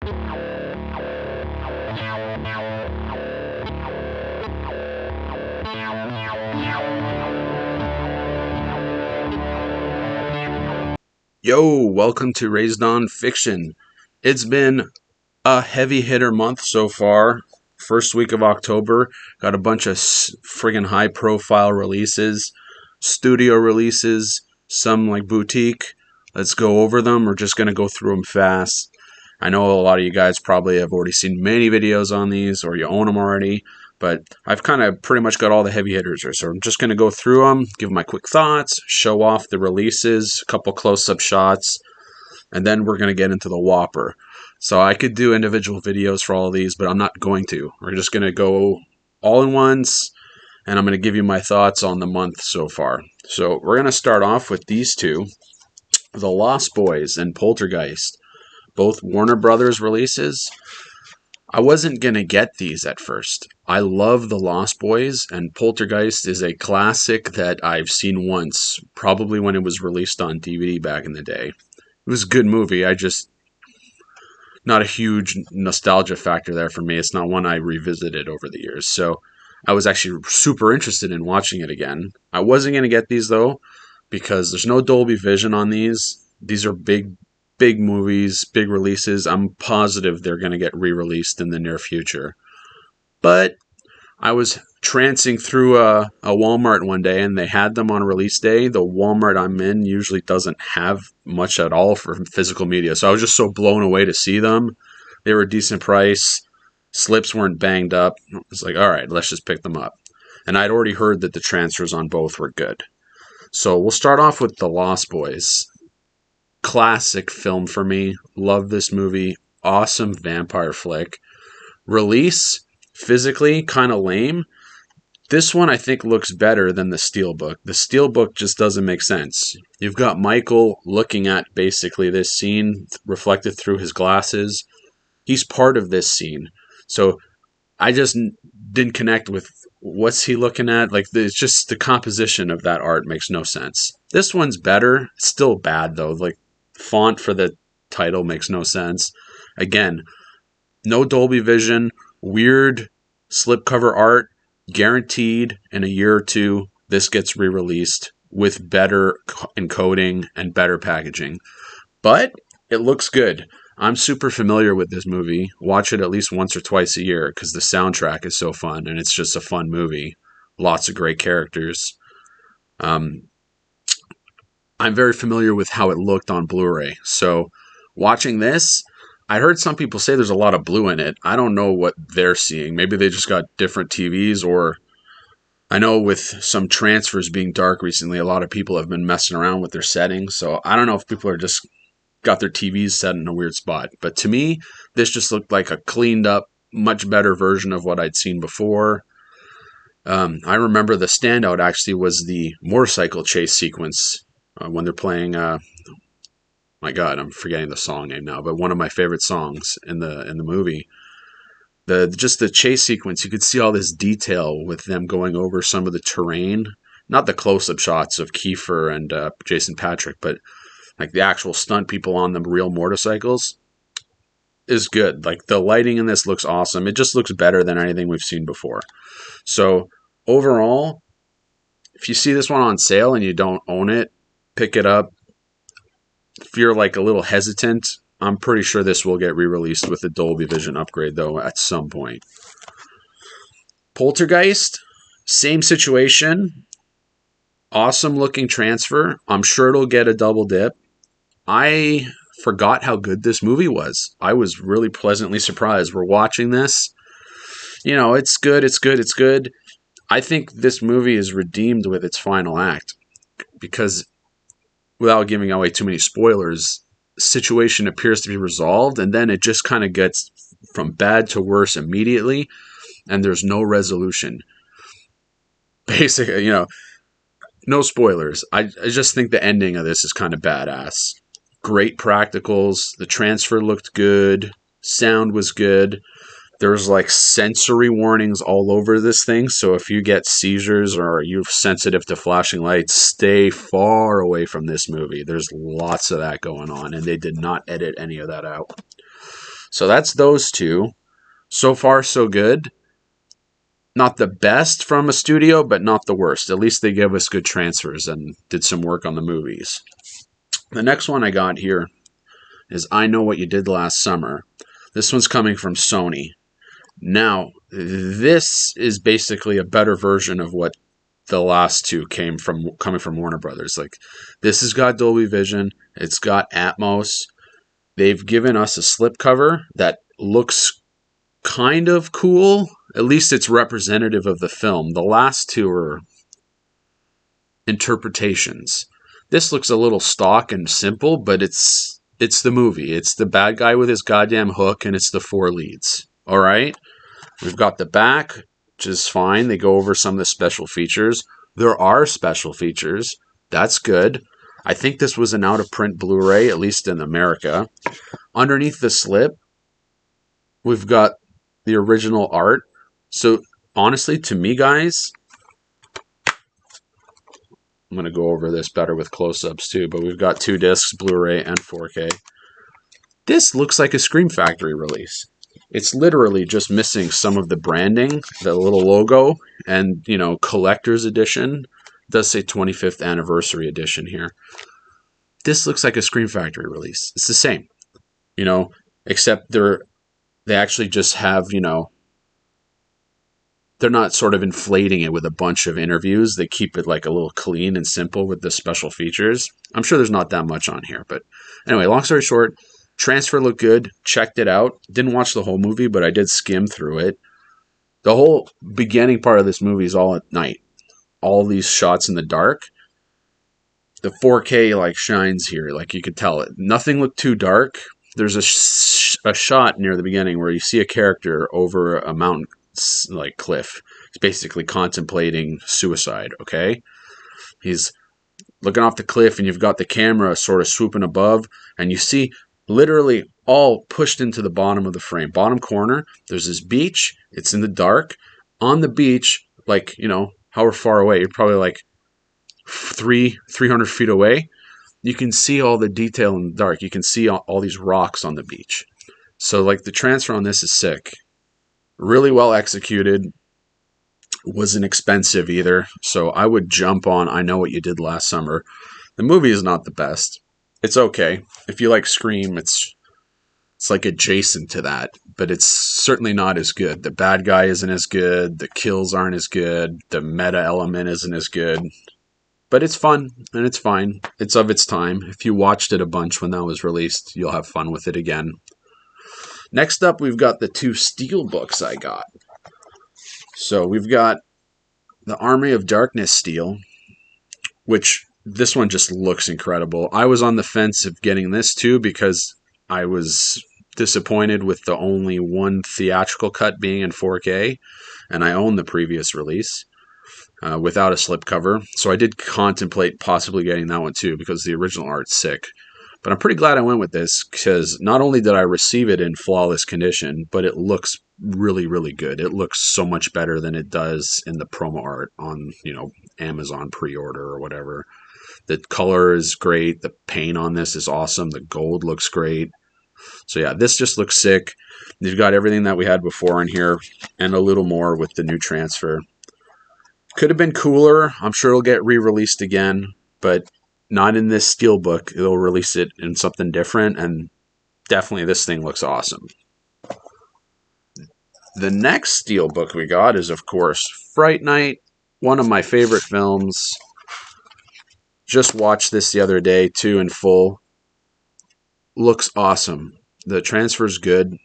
Yo, welcome to Raised on Fiction. It's been a heavy hitter month so far. First week of October, got a bunch of friggin' high profile releases, studio releases, some like boutique. Let's go over them. We're just going to go through them fast. I know a lot of you guys probably have already seen many videos on these or you own them already, but I've kind of pretty much got all the heavy hitters here. So I'm just going to go through them, give my quick thoughts, show off the releases, a couple close-up shots, and then we're going to get into the Whopper. So I could do individual videos for all of these, but I'm not going to. We're just going to go all in once, and I'm going to give you my thoughts on the month so far. So we're going to start off with these two, The Lost Boys and Poltergeist, both Warner Brothers releases. I wasn't going to get these at first. I love The Lost Boys, and Poltergeist is a classic that I've seen once, probably when it was released on DVD back in the day. It was a good movie. Not a huge nostalgia factor there for me. It's not one I revisited over the years. So I was actually super interested in watching it again. I wasn't going to get these though, because there's no Dolby Vision on these. These are big movies, big releases. I'm positive they're going to get re-released in the near future. But I was trancing through a Walmart one day, and they had them on release day. The Walmart I'm in usually doesn't have much at all for physical media, so I was just so blown away to see them. They were a decent price. Slips weren't banged up. I was like, all right, let's just pick them up. And I'd already heard that the transfers on both were good. So we'll start off with The Lost Boys. Classic film for me. Love this movie. Awesome vampire flick. Release, physically, kind of lame. This one I think looks better than the Steelbook. The Steelbook just doesn't make sense. You've got Michael looking at basically this scene reflected through his glasses. He's part of this scene. So I just didn't connect with what's he looking at. Like, it's just the composition of that art makes no sense. This one's better. It's still bad though. Like, font for the title makes no sense. Again, no Dolby Vision, weird slipcover art. Guaranteed in a year or two, this gets re-released with better encoding and better packaging. But it looks good. I'm super familiar with this movie. Watch it at least once or twice a year because the soundtrack is so fun and it's just a fun movie. Lots of great characters. I'm very familiar with how it looked on Blu-ray. So watching this, I heard some people say there's a lot of blue in it. I don't know what they're seeing. Maybe they just got different TVs, or I know with some transfers being dark recently, a lot of people have been messing around with their settings. So I don't know if people are just got their TVs set in a weird spot. But to me, this just looked like a cleaned up, much better version of what I'd seen before. I remember the standout actually was the motorcycle chase sequence when they're playing... my God, I'm forgetting the song name now, but one of my favorite songs in the movie. Just the chase sequence, you could see all this detail with them going over some of the terrain. Not the close-up shots of Kiefer and Jason Patrick, but like the actual stunt people on the real motorcycles is good. Like, the lighting in this looks awesome. It just looks better than anything we've seen before. So overall, if you see this one on sale and you don't own it, pick it up. If you're like a little hesitant, I'm pretty sure this will get re-released with a Dolby Vision upgrade though at some point. Poltergeist, same situation. Awesome looking transfer. I'm sure it'll get a double dip. I forgot how good this movie was. I was really pleasantly surprised. We're watching this. You know, it's good. I think this movie is redeemed with its final act because, without giving away too many spoilers, situation appears to be resolved, and then it just kind of gets from bad to worse immediately, and there's no resolution. Basically, no spoilers. I just think the ending of this is kind of badass. Great practicals. The transfer looked good. Sound was good. There's like sensory warnings all over this thing. So if you get seizures or you're sensitive to flashing lights, stay far away from this movie. There's lots of that going on, and they did not edit any of that out. So that's those two. So far, so good. Not the best from a studio, but not the worst. At least they gave us good transfers and did some work on the movies. The next one I got here is I Know What You Did Last Summer. This one's coming from Sony. Now, this is basically a better version of what the last two coming from Warner Brothers. Like, this has got Dolby Vision, it's got Atmos. They've given us a slipcover that looks kind of cool. At least it's representative of the film. The last two are interpretations. This looks a little stock and simple, but it's the movie. It's the bad guy with his goddamn hook, and it's the four leads. All right? We've got the back, which is fine. They go over some of the special features. There are special features. That's good. I think this was an out-of-print Blu-ray, at least in America. Underneath the slip, we've got the original art. So, honestly, to me, guys, I'm going to go over this better with close-ups, too. But we've got 2 discs, Blu-ray and 4K. This looks like a Scream Factory release. It's literally just missing some of the branding, the little logo, and, collector's edition. It does say 25th anniversary edition here. This looks like a Scream Factory release. It's the same, except they actually just have, they're not sort of inflating it with a bunch of interviews. They keep it like a little clean and simple with the special features. I'm sure there's not that much on here, but anyway, long story short, transfer looked good. Checked it out. Didn't watch the whole movie, but I did skim through it. The whole beginning part of this movie is all at night. All these shots in the dark. The 4K shines here, you could tell it. Nothing looked too dark. There's a shot near the beginning where you see a character over a mountain cliff. He's basically contemplating suicide. Okay, he's looking off the cliff, and you've got the camera sort of swooping above, and you see literally all pushed into the bottom of the frame. Bottom corner, there's this beach. It's in the dark. On the beach, however far away, you're probably 300 feet away. You can see all the detail in the dark. You can see all these rocks on the beach. So the transfer on this is sick. Really well executed. Wasn't expensive either. So I would jump on I Know What You Did Last Summer. The movie is not the best. It's okay. If you like Scream, it's adjacent to that, but it's certainly not as good. The bad guy isn't as good. The kills aren't as good. The meta element isn't as good. But it's fun, and it's fine. It's of its time. If you watched it a bunch when that was released, you'll have fun with it again. Next up, we've got the 2 Steelbooks I got. So we've got the Army of Darkness Steel, which this one just looks incredible. I was on the fence of getting this too because I was disappointed with the only one theatrical cut being in 4K, and I own the previous release without a slipcover. So I did contemplate possibly getting that one too because the original art's sick. But I'm pretty glad I went with this because not only did I receive it in flawless condition, but it looks really, really good. It looks so much better than it does in the promo art on, Amazon pre-order or whatever. The color is great. The paint on this is awesome. The gold looks great. So yeah, this just looks sick. You've got everything that we had before in here and a little more with the new transfer. Could have been cooler. I'm sure it'll get re-released again, but not in this Steelbook. They'll release it in something different, and definitely this thing looks awesome. The next Steelbook we got is, of course, Fright Night, one of my favorite films. Just watched this the other day, too, in full. Looks awesome. The transfer's good.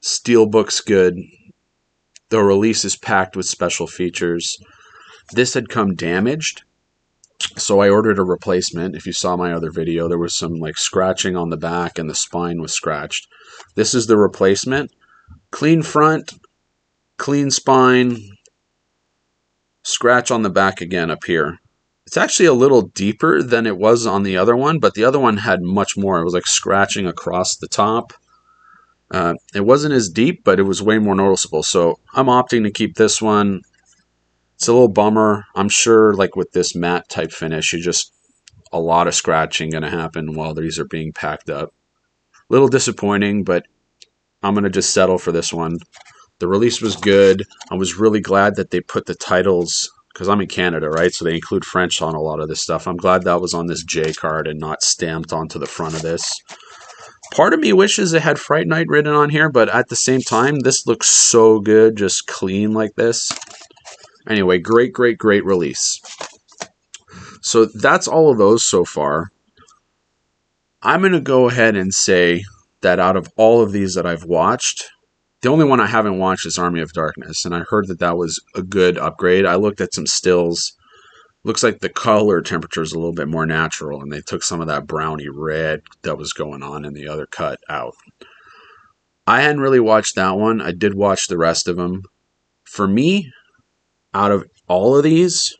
Steelbook's good. The release is packed with special features. This had come damaged, so I ordered a replacement. If you saw my other video, there was some scratching on the back and the spine was scratched. This is the replacement. Clean front, clean spine, scratch on the back again up here. It's actually a little deeper than it was on the other one, but the other one had much more. It was scratching across the top. It wasn't as deep, but it was way more noticeable. So I'm opting to keep this one. It's a little bummer. I'm sure with this matte type finish, a lot of scratching going to happen while these are being packed up. Little disappointing, but I'm going to just settle for this one. The release was good. I was really glad that they put the titles, because I'm in Canada, right? So they include French on a lot of this stuff. I'm glad that was on this J card and not stamped onto the front of this. Part of me wishes it had Fright Night written on here, but at the same time, this looks so good, just clean like this. Anyway, great, great, great release. So that's all of those so far. I'm going to go ahead and say that out of all of these that I've watched, the only one I haven't watched is Army of Darkness, and I heard that that was a good upgrade. I looked at some stills. Looks like the color temperature is a little bit more natural, and they took some of that browny red that was going on in the other cut out. I hadn't really watched that one. I did watch the rest of them. For me, out of all of these,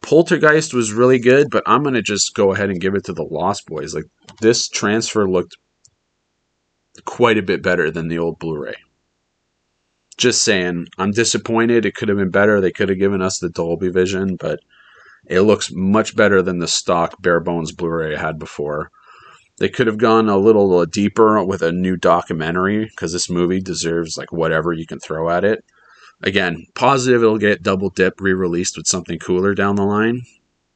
Poltergeist was really good, but I'm going to just go ahead and give it to the Lost Boys. Like, this transfer looked quite a bit better than the old Blu-ray. Just saying, I'm disappointed. It could have been better. They could have given us the Dolby Vision, but it looks much better than the stock bare bones Blu-ray I had before. They could have gone a little deeper with a new documentary, because this movie deserves like whatever you can throw at it. Again, positive it'll get double dip re-released with something cooler down the line.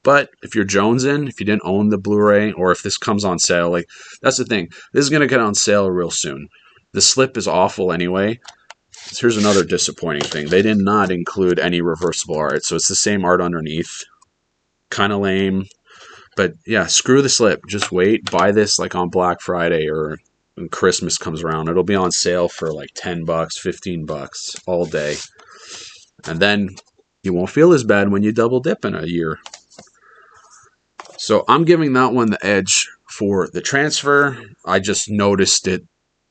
But if you're jonesing, if you didn't own the Blu-ray, or if this comes on sale, like, that's the thing. This is going to get on sale real soon. The slip is awful anyway. So here's another disappointing thing. They did not include any reversible art, so it's the same art underneath. Kind of lame. But yeah, screw the slip. Just wait. Buy this like on Black Friday or when Christmas comes around. It'll be on sale for like $10, $15 all day. And then you won't feel as bad when you double dip in a year. So I'm giving that one the edge for the transfer. I just noticed it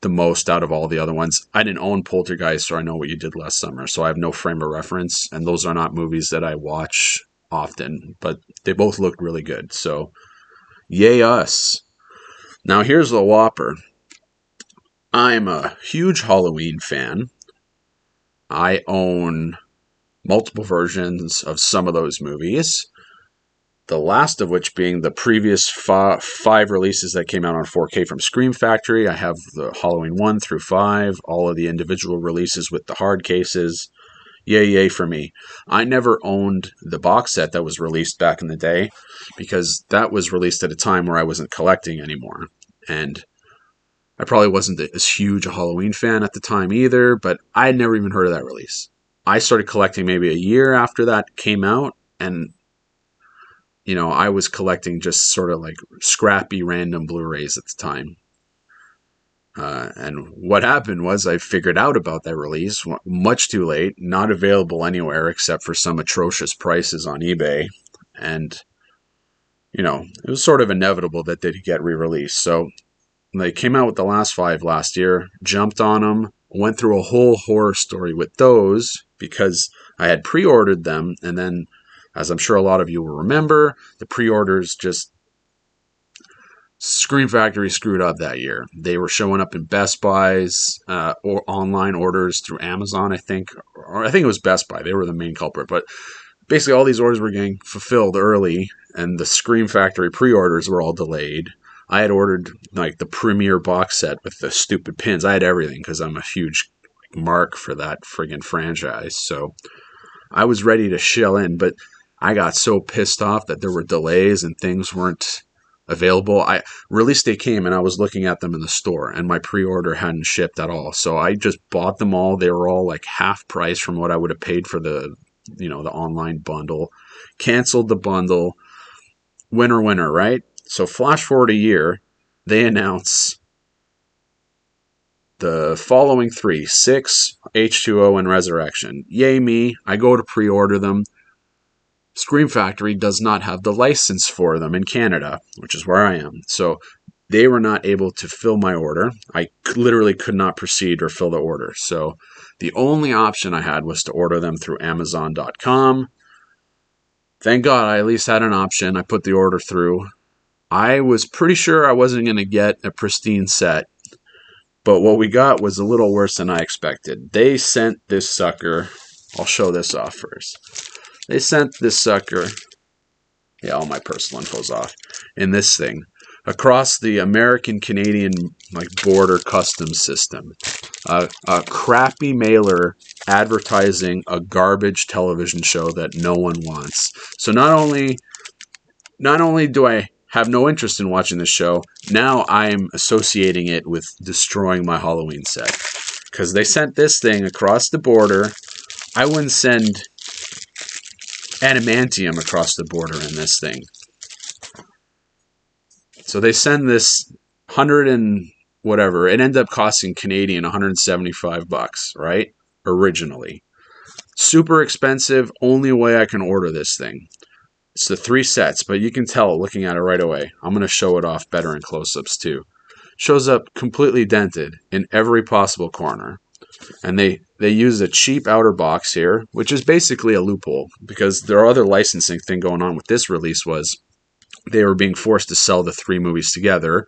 the most out of all the other ones. I didn't own Poltergeist, or I Know What You Did Last Summer, so I have no frame of reference, and those are not movies that I watch often, but they both looked really good, so yay us. Now here's the whopper. I'm a huge Halloween fan. I own multiple versions of some of those movies. The last of which being the previous five releases that came out on 4K from Scream Factory. I have the Halloween 1 through 5, all of the individual releases with the hard cases. Yay, yay for me. I never owned the box set that was released back in the day, because that was released at a time where I wasn't collecting anymore. And I probably wasn't as huge a Halloween fan at the time either, but I had never even heard of that release. I started collecting maybe a year after that came out, and you know, I was collecting just sort of like scrappy random Blu-rays at the time. And what happened was I figured out about that release much too late, not available anywhere except for some atrocious prices on eBay. And, you know, it was sort of inevitable that they'd get re-released. So they came out with the last 5 last year, jumped on them, went through a whole horror story with those because I had pre-ordered them, and then, as I'm sure a lot of you will remember, the pre-orders just... Scream Factory screwed up that year. They were showing up in Best Buy's or online orders through Amazon, I think. Or I think it was Best Buy. They were the main culprit. But basically all these orders were getting fulfilled early, and the Scream Factory pre-orders were all delayed. I had ordered like the premiere box set with the stupid pins. I had everything because I'm a huge mark for that friggin' franchise. So I was ready to shell in, but I got so pissed off that there were delays and things weren't available. Release day came and I was looking at them in the store, and my pre-order hadn't shipped at all. So I just bought them all. They were all like half price from what I would have paid for the, you know, the online bundle. Canceled the bundle. Winner, right? So flash forward a year, they announce the following 3, 6, H2O, and Resurrection. Yay me. I go to pre-order them. Scream Factory does not have the license for them in Canada, which is where I am. So they were not able to fill my order. I literally could not proceed or fill the order. So the only option I had was to order them through Amazon.com. Thank God I at least had an option. I put the order through. I was pretty sure I wasn't going to get a pristine set, but what we got was a little worse than I expected. They sent this sucker. I'll show this off first. They sent this sucker. Yeah, all my personal info's off. In this thing. across the American-Canadian like border customs system. A crappy mailer advertising a garbage television show that no one wants. So not only do I have no interest in watching this show, now I'm associating it with destroying my Halloween set. Because they sent this thing across the border. I wouldn't send adamantium across the border in this thing. So they send this 100 and whatever. It ended up costing Canadian $175, right? Originally. Super expensive. Only way I can order this thing. It's the 3 sets, but you can tell looking at it right away. I'm going to show it off better in close-ups too. Shows up completely dented in every possible corner. And they use a cheap outer box here, which is basically a loophole, because their other licensing thing going on with this release was they were being forced to sell the 3 movies together,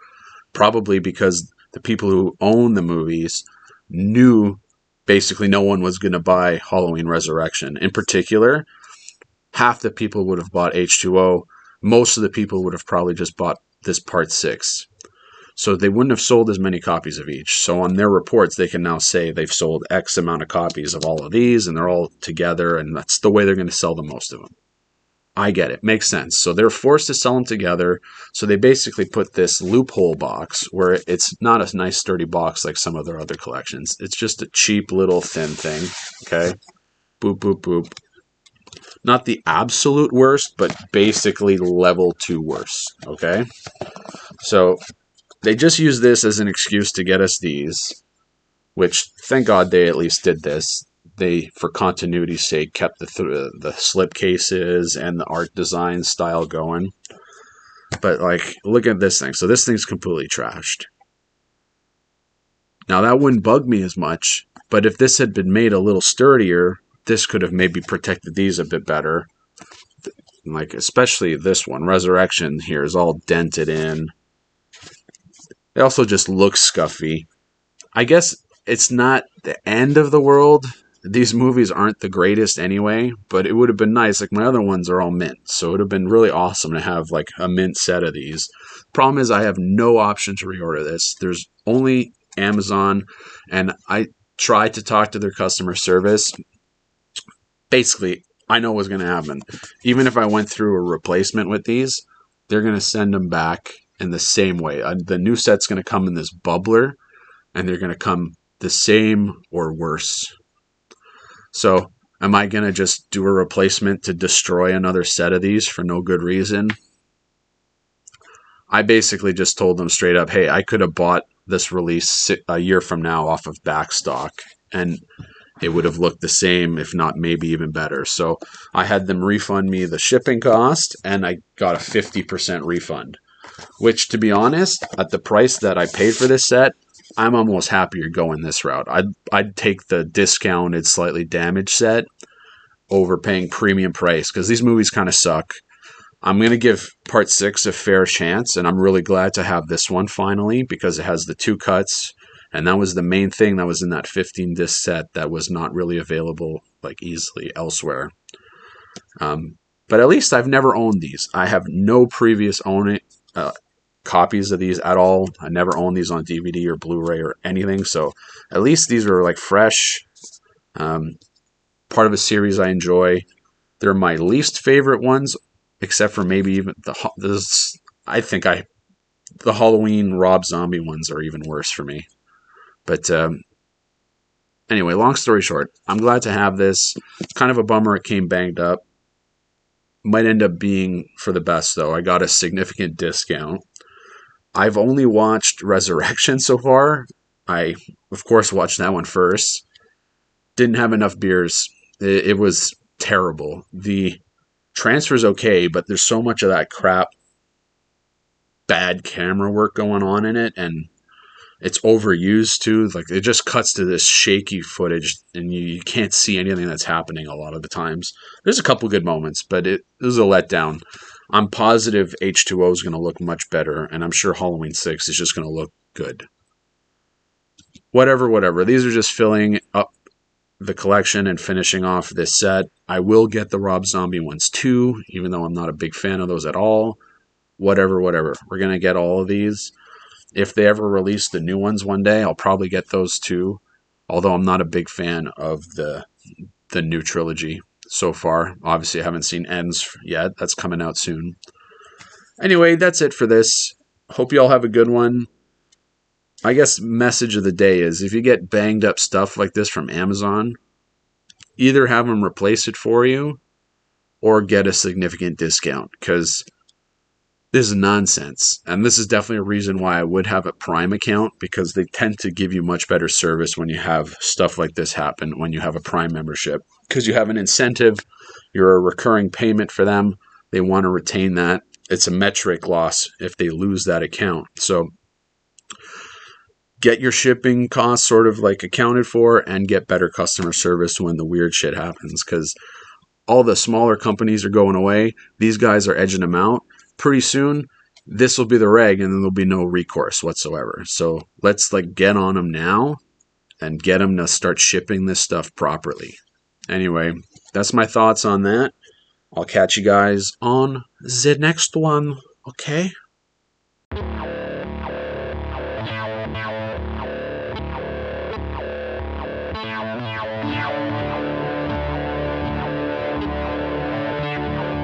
probably because the people who own the movies knew basically no one was going to buy Halloween Resurrection. In particular, half the people would have bought H2O. Most of the people would have probably just bought this Part 6. So they wouldn't have sold as many copies of each. So on their reports, they can now say they've sold X amount of copies of all of these, and they're all together, and that's the way they're going to sell the most of them. I get it. Makes sense. So they're forced to sell them together. So they basically put this loophole box where it's not a nice sturdy box like some of their other collections. It's just a cheap little thin thing. Okay? Boop, boop, boop. Not the absolute worst, but basically level 2 worse. Okay? So they just use this as an excuse to get us these, which thank God they at least did this. They, for continuity's sake, kept the slip cases and the art design style going. But like, look at this thing. So this thing's completely trashed. Now that wouldn't bug me as much, but if this had been made a little sturdier, this could have maybe protected these a bit better. Like especially this one, Resurrection here is all dented in. It also just looks scuffy. I guess it's not the end of the world. These movies aren't the greatest anyway, but it would have been nice. Like my other ones are all mint, so it would have been really awesome to have like a mint set of these. Problem is I have no option to reorder this. There's only Amazon, and I tried to talk to their customer service. Basically, I know what's going to happen. Even if I went through a replacement with these, they're going to send them back in the same way. The new set's going to come in this bubbler, and they're going to come the same or worse. So, am I going to just do a replacement to destroy another set of these for no good reason? I basically just told them straight up, hey, I could have bought this release a year from now off of backstock, and it would have looked the same, if not maybe even better. So I had them refund me the shipping cost, and I got a 50% refund. Which, to be honest, at the price that I paid for this set, I'm almost happier going this route. I'd take the discounted, slightly damaged set over paying premium price, because these movies kind of suck. I'm going to give Part 6 a fair chance, and I'm really glad to have this one finally, because it has the 2 cuts, and that was the main thing that was in that 15-disc set that was not really available like easily elsewhere. But at least I've never owned these. I have no previous copies of these at all. I never owned these on DVD or Blu-ray or anything, so at least these are like fresh. Part of a series I enjoy. They're my least favorite ones, except for maybe even the Halloween Rob Zombie ones are even worse for me. But anyway, long story short, I'm glad to have this. Kind of a bummer it came banged up. Might end up being for the best, though. I got a significant discount. I've only watched Resurrection so far. I, of course, watched that one first. Didn't have enough beers. It was terrible. The transfer's okay, but there's so much of that crap, bad camera work going on in it, and it's overused too. Like it just cuts to this shaky footage, and you can't see anything that's happening a lot of the times. There's a couple good moments, but it was a letdown. I'm positive H2O is going to look much better, and I'm sure Halloween 6 is just going to look good. Whatever. These are just filling up the collection and finishing off this set. I will get the Rob Zombie ones too, even though I'm not a big fan of those at all. whatever. We're going to get all of these. If they ever release the new ones one day, I'll probably get those too. Although I'm not a big fan of the new trilogy so far. Obviously, I haven't seen Ends yet. That's coming out soon. Anyway, that's it for this. Hope you all have a good one. I guess message of the day is if you get banged up stuff like this from Amazon, either have them replace it for you or get a significant discount, because this is nonsense. And this is definitely a reason why I would have a Prime account, because they tend to give you much better service when you have stuff like this happen when you have a Prime membership, because you have an incentive. You're a recurring payment for them. They want to retain that. It's a metric loss if they lose that account. So get your shipping costs sort of like accounted for and get better customer service when the weird shit happens, because all the smaller companies are going away. These guys are edging them out. Pretty soon, this will be the reg, and then there'll be no recourse whatsoever. So let's get on them now and get them to start shipping this stuff properly. Anyway, that's my thoughts on that. I'll catch you guys on the next one. Okay?